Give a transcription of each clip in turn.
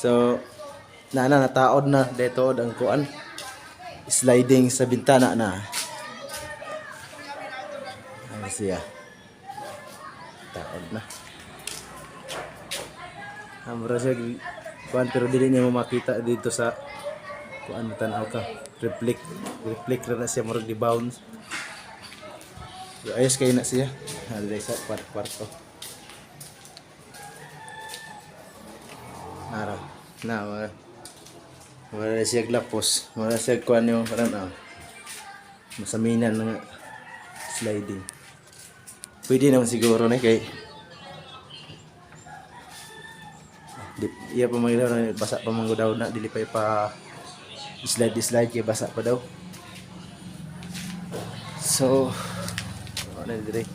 So nataod na dito ang kuan sliding sa bintana na. Ano siya? Taod na. Amra siya kuan pero dili niya mo makita dito sa kuan tanaw ka. Reflect na siya murag di bounce. So, ayos kayo na siya. Halay sa kwarto. Araw. Na wala siya glapos. Wala siya kuan yung parang masaminan ng sliding. Pwede naman siguro na kay iya pa mga na basa pa manggo daw na dili pa slide kay basa pa daw. So ano dire?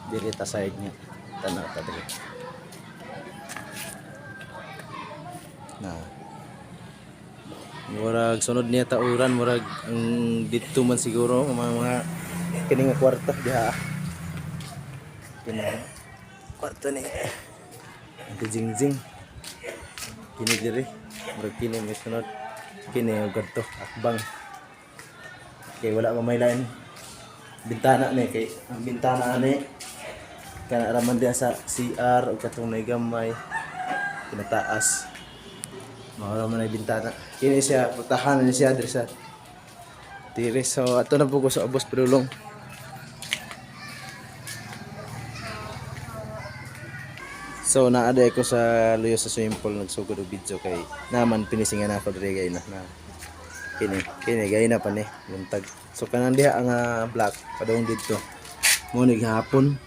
Dire ta side niya. Tanaw ta dire. Murag sunod niya tauran murag ang dito man siguro mga kining kwarto diha. Kining kwarto ni Jingjing. Kini diri murag kini may sunod kini og kadto akbang. Kay wala pa may lain bintana ni kay ang bintana ani kana raman diha sa CR ug katong may gamay pinataas. Mawala man ay bintana. Kini siya putahan ni siya diri sa tire. So ato na po ko sa Ubos Padulong. So naada ko sa luyo sa swimming pool nagsugod og video kay naman pinisingan ako diri gay na kini gay na pa ni buntag. So kanang diha ang black padung dito. Mo ni gahapon.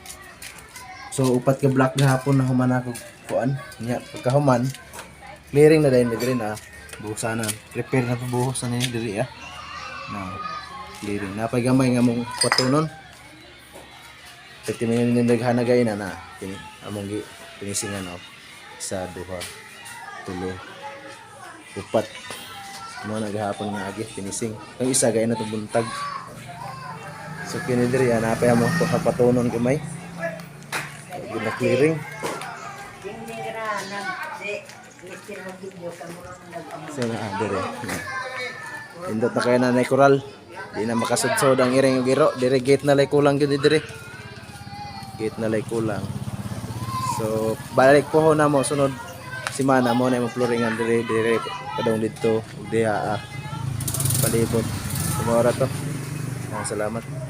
So upat ka black gahapon na human ako kuan. Nya pagkahuman clearing na dahil diri na buhusan na. Prepare na buhusan ni diri na clearing. Napay gamay nga mong patunon. Pati man yung naghanagay na kini among pinisingan sa duha tulo upat mo naghapon nga agi pinising. Ang isa gay na to buntag. So kini diri napay mo patunon gamay. Gina clearing. So dire. Indot na kay nanay Coral. Di na makasudsod ang iring giro. Dire gate na lay kulang gyud dire. Gate na lay kulang. So balik po ho na mo sunod semana mo na mo floringan dire padong dito diha palibot. Sumora to. Salamat.